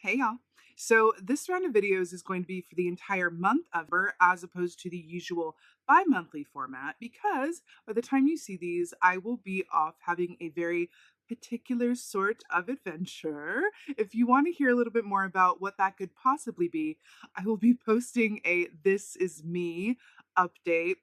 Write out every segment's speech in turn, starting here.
Hey y'all. So this round of videos is going to be for the entire month of November as opposed to the usual bi-monthly format because by the time you see these, I will be off having a very particular sort of adventure. If you want to hear a little bit more about what that could possibly be, I will be posting a This Is Me update,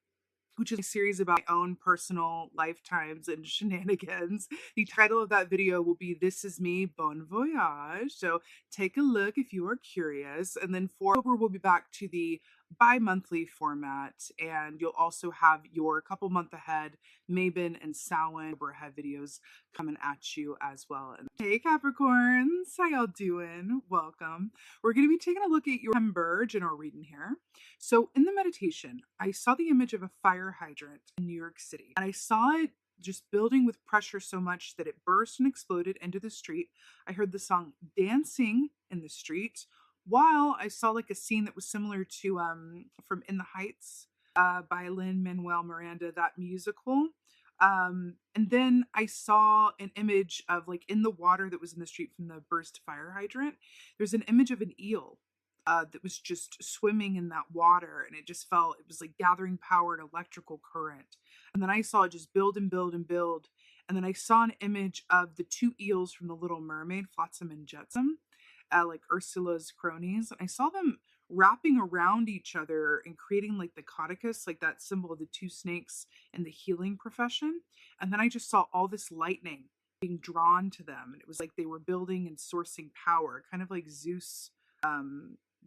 which is a series about my own personal lifetimes and shenanigans. The title of that video will be This Is Me, Bon Voyage. So take a look if you are curious. And then for October, we'll be back to the bi-monthly format. And you'll also have your couple month ahead, Mabon and Samhain have videos coming at you as well. And hey Capricorns, how y'all doing? Welcome. We're going to be taking a look at your September general reading here. So in the meditation, I saw the image of a fire hydrant in New York City, and I saw it just building with pressure so much that it burst and exploded into the street. I heard the song Dancing in the Street, while I saw like a scene that was similar to from In the Heights by Lin-Manuel Miranda, that musical. And then I saw an image of like in the water that was in the street from the burst fire hydrant. There's an image of an eel that was just swimming in that water, and it just felt, it was like gathering power and electrical current. And then I saw it just build and build and build. And then I saw an image of the two eels from The Little Mermaid, Flotsam and Jetsam, like Ursula's cronies. And I saw them wrapping around each other and creating like the caduceus, like that symbol of the two snakes in the healing profession. And then I just saw all this lightning being drawn to them. And it was like they were building and sourcing power, kind of like Zeus,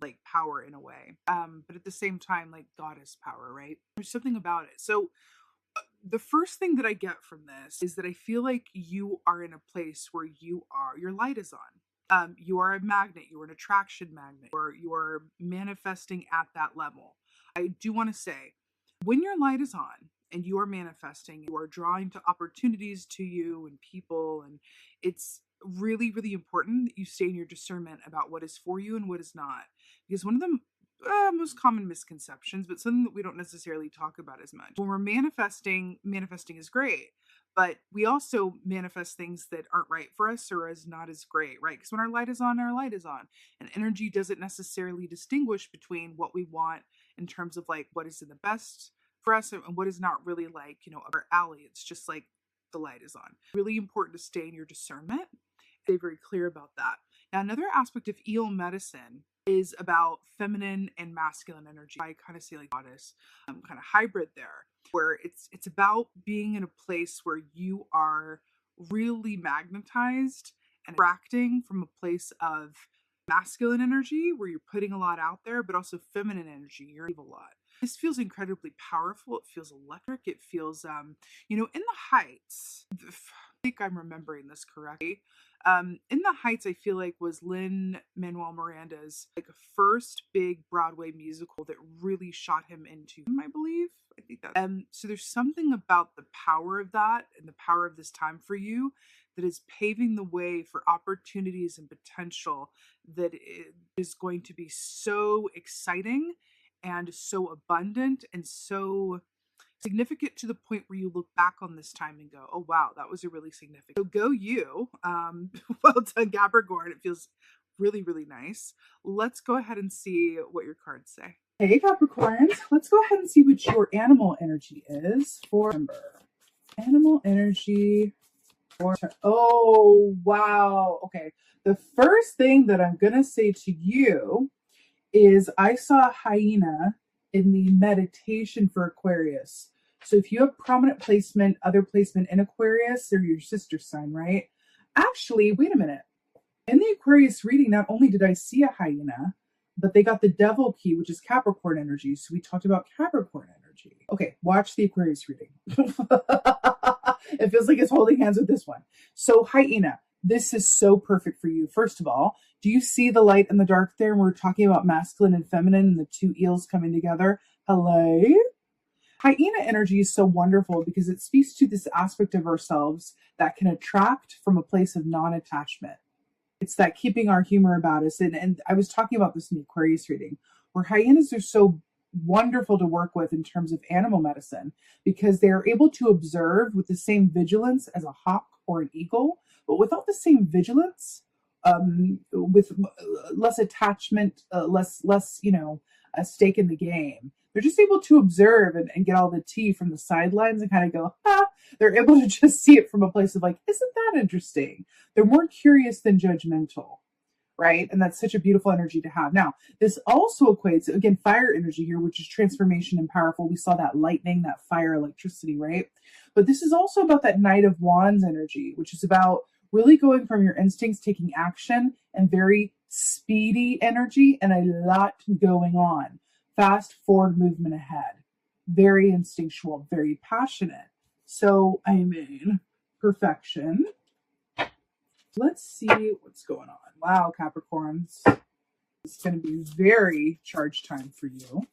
like power in a way, but at the same time like goddess power, right? There's something about it. So the first thing that I get from this is that I feel like you are in a place where your light is on. You are a magnet, you are an attraction magnet, or you are manifesting at that level. I do want to say, when your light is on and you are manifesting, you are drawing to opportunities to you and people, and it's really, really important that you stay in your discernment about what is for you and what is not. Because one of the most common misconceptions, but something that we don't necessarily talk about as much, when we're manifesting is great, but we also manifest things that aren't right for us or is not as great, right? Because when our light is on, and energy doesn't necessarily distinguish between what we want in terms of like what is in the best for us and what is not really like, our alley. It's just like the light is on. Really important to stay in your discernment. Stay very clear about that. Now, another aspect of eel medicine is about feminine and masculine energy. I kind of see like goddess, kind of hybrid there, where it's about being in a place where you are really magnetized and attracting from a place of masculine energy, where you're putting a lot out there, but also feminine energy, you're a lot. This feels incredibly powerful. It feels electric. It feels, in the Heights, I think I'm remembering this correctly. In the Heights, I feel like was Lin-Manuel Miranda's like first big Broadway musical that really shot him into, I believe. I think that. So there's something about the power of that and the power of this time for you that is paving the way for opportunities and potential that is going to be so exciting and so abundant and so significant to the point where you look back on this time and go, oh wow, that was a really significant. So go you. Well done, Capricorn. It feels really, really nice. Let's go ahead and see what your cards say. Hey Capricorns, let's go ahead and see what your animal energy is for November. Animal energy for, oh wow. Okay. The first thing that I'm gonna say to you is I saw a hyena in the meditation for Aquarius. So if you have prominent placement, other placement in Aquarius, they're your sister sign, right? Actually, wait a minute. In the Aquarius reading, not only did I see a hyena, but they got the devil key, which is Capricorn energy. So we talked about Capricorn energy. Okay, watch the Aquarius reading. It feels like it's holding hands with this one. So hyena, this is so perfect for you. First of all, do you see the light and the dark there? We're talking about masculine and feminine and the two eels coming together. Hello? Hyena energy is so wonderful because it speaks to this aspect of ourselves that can attract from a place of non-attachment. It's that keeping our humor about us. And I was talking about this in the Aquarius reading, where hyenas are so wonderful to work with in terms of animal medicine because they are able to observe with the same vigilance as a hawk or an eagle, but without the same vigilance with less attachment, less, a stake in the game. They're just able to observe and get all the tea from the sidelines and kind of go, ah. They're able to just see it from a place of like, isn't that interesting? They're more curious than judgmental, right? And that's such a beautiful energy to have. Now, this also equates, again, fire energy here, which is transformation and powerful. We saw that lightning, that fire, electricity, right? But this is also about that Knight of Wands energy, which is about really going from your instincts, taking action, and very speedy energy and a lot going on. Fast forward movement ahead. Very instinctual, very passionate. So, I mean, perfection. Let's see what's going on. Wow, Capricorns. It's going to be very charged time for you.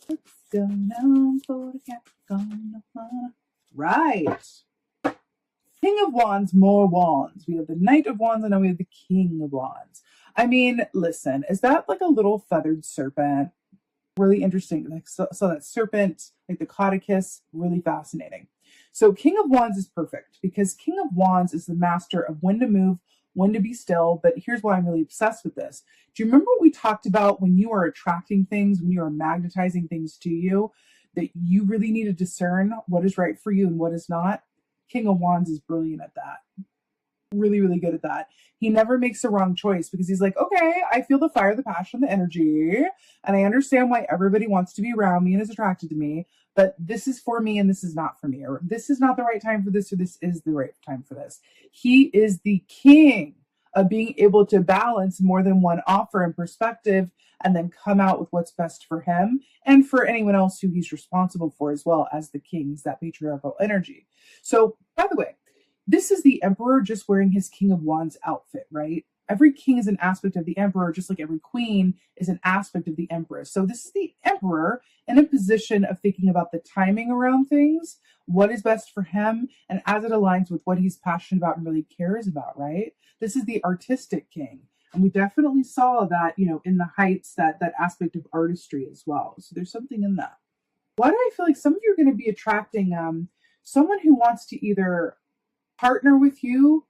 What's going on for the Capricorn? Right. King of Wands, more wands. We have the Knight of Wands and now we have the King of Wands. I mean, listen, is that like a little feathered serpent? Really interesting. Like, so that serpent, like the caduceus, really fascinating. So King of Wands is perfect because King of Wands is the master of when to move, when to be still. But here's why I'm really obsessed with this. Do you remember what we talked about when you are attracting things, when you are magnetizing things to you, that you really need to discern what is right for you and what is not? King of Wands is brilliant at that. Really, really good at that. He never makes the wrong choice because he's like, okay, I feel the fire, the passion, the energy, and I understand why everybody wants to be around me and is attracted to me, but this is for me and this is not for me, or this is not the right time for this, or this is the right time for this. He is the king of being able to balance more than one offer and perspective and then come out with what's best for him and for anyone else who he's responsible for as well as the king's, that patriarchal energy. So, by the way, this is the emperor just wearing his King of Wands outfit, right? Every king is an aspect of the emperor, just like every queen is an aspect of the empress. So this is the emperor in a position of thinking about the timing around things, what is best for him, and as it aligns with what he's passionate about and really cares about, right? This is the artistic king. And we definitely saw that, in the heights, that aspect of artistry as well. So there's something in that. Why do I feel like some of you are going to be attracting someone who wants to either partner with you,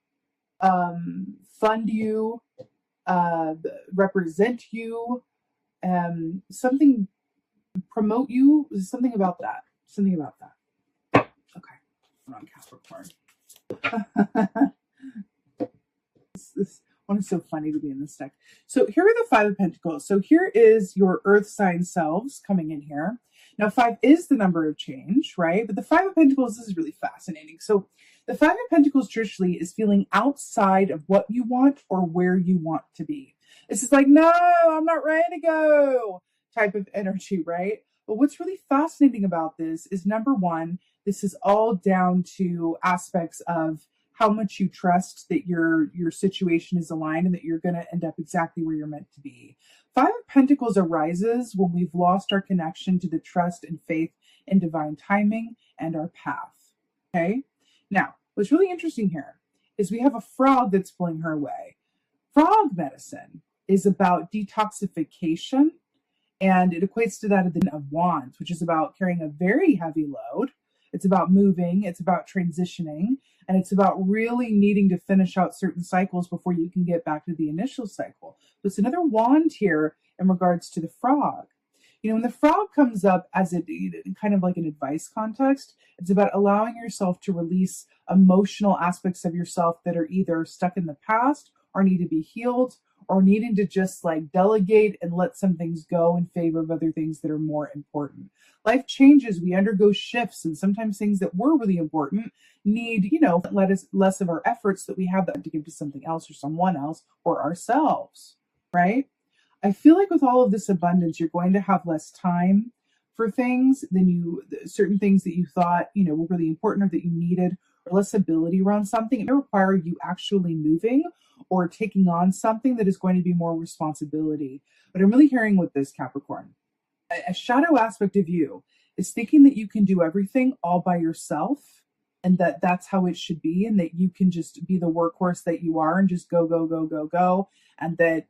fund you, represent you, something, promote you, something about that. Okay, hold on, Capricorn. This one is so funny to be in this deck. So here are the Five of Pentacles. So here is your earth sign selves coming in here. Now, 5 is the number of change, right? But the Five of Pentacles, this is really fascinating. So the Five of Pentacles traditionally is feeling outside of what you want or where you want to be. This is like, no, I'm not ready to go type of energy, right? But what's really fascinating about this is, number one, this is all down to aspects of how much you trust that your situation is aligned and that you're going to end up exactly where you're meant to be. Five of Pentacles arises when we've lost our connection to the trust and faith in divine timing and our path. Okay? Now, what's really interesting here is we have a frog that's pulling her away. Frog medicine is about detoxification, and it equates to that of the Ten of Wands, which is about carrying a very heavy load. It's about moving, it's about transitioning, and it's about really needing to finish out certain cycles before you can get back to the initial cycle. So it's another wand here in regards to the frog. When the frog comes up as kind of like an advice context, it's about allowing yourself to release emotional aspects of yourself that are either stuck in the past or need to be healed, or needing to just like delegate and let some things go in favor of other things that are more important. Life changes, we undergo shifts, and sometimes things that were really important need, less of our efforts that we have that to give to something else or someone else or ourselves, right? I feel like with all of this abundance, you're going to have less time for things than certain things that you thought, were really important or that you needed, or less ability around something. It may require you actually moving or taking on something that is going to be more responsibility. But I'm really hearing with this, Capricorn, a shadow aspect of you is thinking that you can do everything all by yourself, and that that's how it should be, and that you can just be the workhorse that you are and just go, go, go, go, go. And that,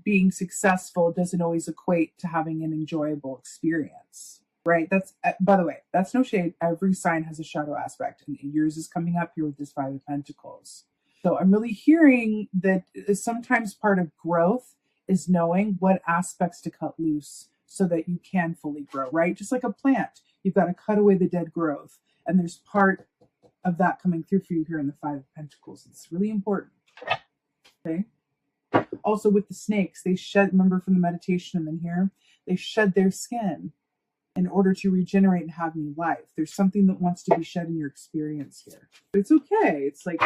being successful doesn't always equate to having an enjoyable experience, right? That's, by the way, that's no shade. Every sign has a shadow aspect, and yours is coming up here with this Five of Pentacles. So I'm really hearing that sometimes part of growth is knowing what aspects to cut loose so that you can fully grow, right? Just like a plant, you've got to cut away the dead growth. And there's part of that coming through for you here in the Five of Pentacles. It's really important. Okay. Also with the snakes, they shed, remember from the meditation and then here, they shed their skin in order to regenerate and have new life. There's something that wants to be shed in your experience here. But it's okay. It's like,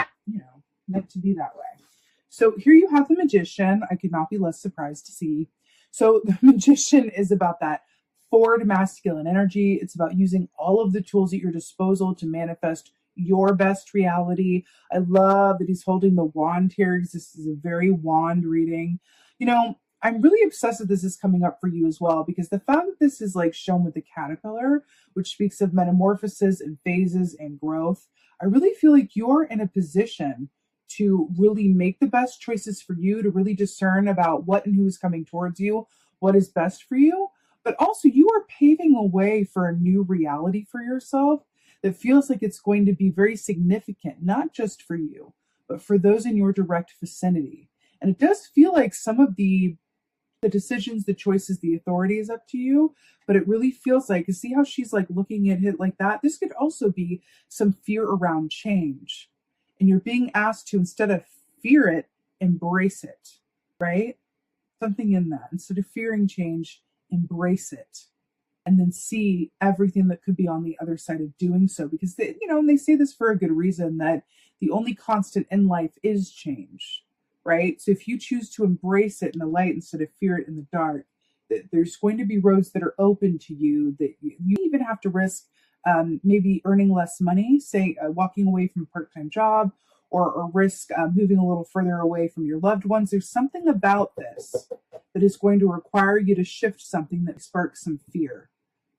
meant to be that way. So here you have the Magician. I could not be less surprised to see. So the Magician is about that forward masculine energy. It's about using all of the tools at your disposal to manifest your best reality. I love that he's holding the wand here because this is a very wand reading. I'm really obsessed that this is coming up for you as well, because the fact that this is like shown with the caterpillar, which speaks of metamorphosis and phases and growth, I really feel like you're in a position to really make the best choices for you, to really discern about what and who is coming towards you, what is best for you. But also you are paving a way for a new reality for yourself that feels like it's going to be very significant, not just for you, but for those in your direct vicinity. And it does feel like some of the decisions, the choices, the authority is up to you, but it really feels like, you see how she's like looking at it like that? This could also be some fear around change. And you're being asked to, instead of fear it, embrace it, right? Something in that. Instead of fearing change, embrace it. And then see everything that could be on the other side of doing so. Because, and they say this for a good reason, that the only constant in life is change, right? So if you choose to embrace it in the light instead of fear it in the dark, there's going to be roads that are open to you that you even have to risk maybe earning less money, say walking away from a part-time job, or risk moving a little further away from your loved ones. There's something about this that is going to require you to shift something that sparks some fear.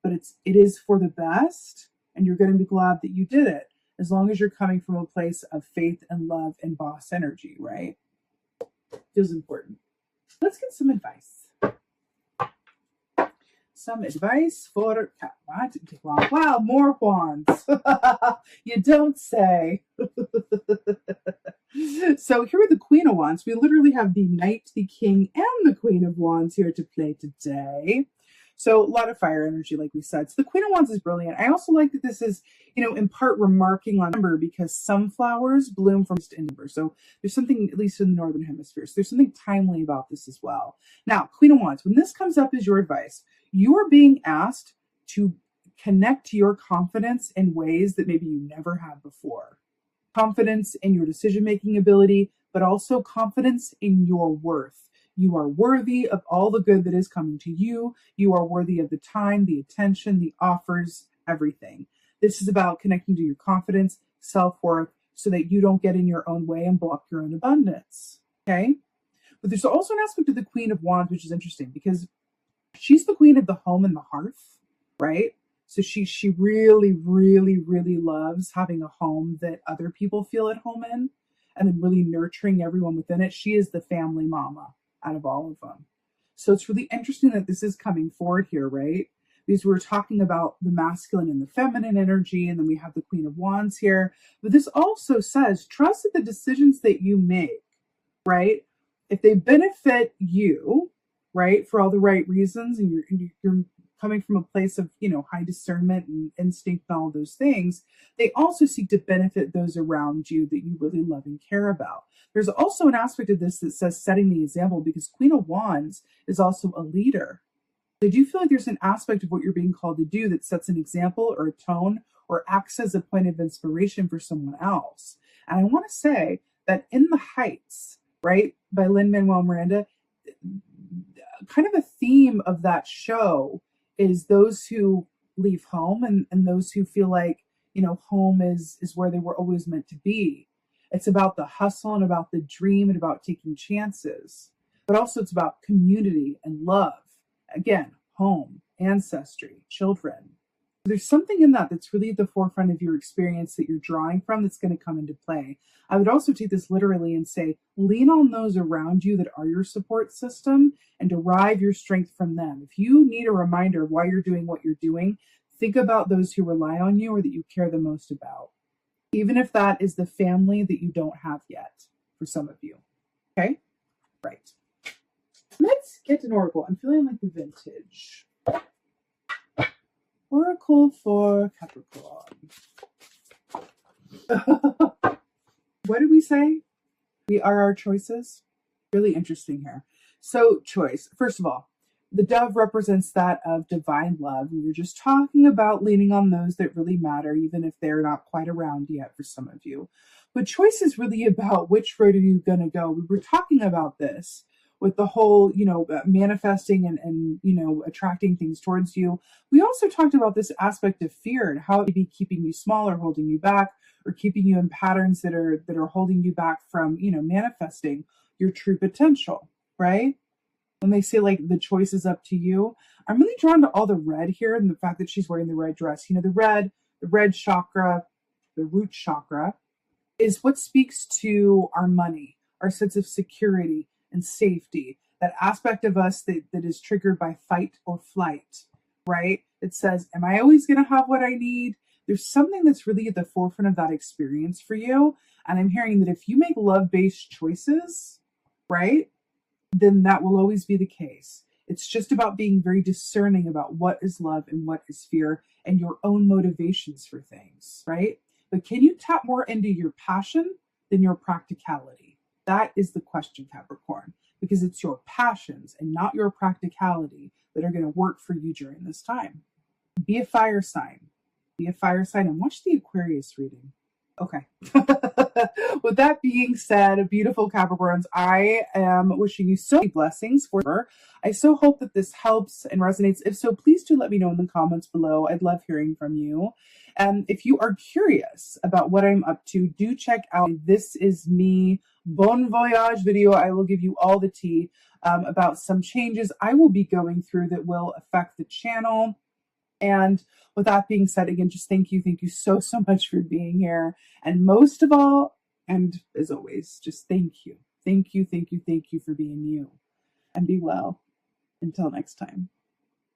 But it is for the best, and you're going to be glad that you did it, as long as you're coming from a place of faith and love and boss energy, right? Feels important. Let's get some advice. Some advice for Cat. That didn't take long. Wow, more wands. You don't say. So here with the Queen of Wands, we literally have the Knight, the King, and the Queen of Wands here to play today. So a lot of fire energy, like we said. So the Queen of Wands is brilliant. I also like that this is, in part remarking on November, because sunflowers bloom from November. So there's something, at least in the Northern Hemisphere, so there's something timely about this as well. Now, Queen of Wands, when this comes up as your advice, you are being asked to connect your confidence in ways that maybe you never have before. Confidence in your decision-making ability, but also confidence in your worth. You are worthy of all the good that is coming to you. You are worthy of the time, the attention, the offers, everything. This is about connecting to your confidence, self-worth, so that you don't get in your own way and block your own abundance. Okay? But there's also an aspect of the Queen of Wands, which is interesting, because she's the queen of the home and the hearth, right? So she really, really, really loves having a home that other people feel at home in, and then really nurturing everyone within it. She is the family mama out of all of them. So it's really interesting that this is coming forward here, right? Because we're talking about the masculine and the feminine energy, and then we have the Queen of Wands here. But this also says, trust that the decisions that you make, right, if they benefit you, right, for all the right reasons, and you're coming from a place of, high discernment and instinct and all those things, they also seek to benefit those around you that you really love and care about. There's also an aspect of this that says setting the example, because Queen of Wands is also a leader. I do feel like there's an aspect of what you're being called to do that sets an example or a tone or acts as a point of inspiration for someone else. And I want to say that in The Heights, right, by Lin-Manuel Miranda, kind of a theme of that show is those who leave home and those who feel like, home is where they were always meant to be. It's about the hustle and about the dream and about taking chances, but also it's about community and love. Again, home, ancestry, children. There's something in that that's really at the forefront of your experience that you're drawing from that's going to come into play. I would also take this literally and say, lean on those around you that are your support system and derive your strength from them. If you need a reminder of why you're doing what you're doing, think about those who rely on you or that you care the most about. even if that is the family that you don't have yet for some of you. Okay? Right. Let's get an oracle. I'm feeling like the vintage. Oracle for Capricorn. What did we say? We are our choices. Really interesting here. So, choice. First of all, the dove represents that of divine love. We were just talking about leaning on those that really matter, even if they're not quite around yet for some of you. But choice is really about which road are you going to go. We were talking about this with the whole, manifesting and attracting things towards you. We also talked about this aspect of fear and how it may be keeping you small or holding you back, or keeping you in patterns that are holding you back from, manifesting your true potential, right? When they say like the choice is up to you, I'm really drawn to all the red here and the fact that she's wearing the red dress. The red chakra, the root chakra, is what speaks to our money, our sense of security and safety, that aspect of us that is triggered by fight or flight, right? It says, am I always going to have what I need? There's something that's really at the forefront of that experience for you. And I'm hearing that if you make love-based choices, right, then that will always be the case. It's just about being very discerning about what is love and what is fear and your own motivations for things, right? But can you tap more into your passion than your practicality? That is the question, Capricorn, because it's your passions and not your practicality that are going to work for you during this time. Be a fire sign. Be a fire sign and watch the Aquarius reading. Okay. With that being said, beautiful Capricorns, I am wishing you so many blessings for. I so hope that this helps and resonates. If so, please do let me know in the comments below. I'd love hearing from you. And if you are curious about what I'm up to, do check out This Is Me Bon Voyage video. I will give you all the tea about some changes I will be going through that will affect the channel. And with that being said, again, just thank you so much for being here. And most of all, and as always, just thank you for being you. And be well. Until next time.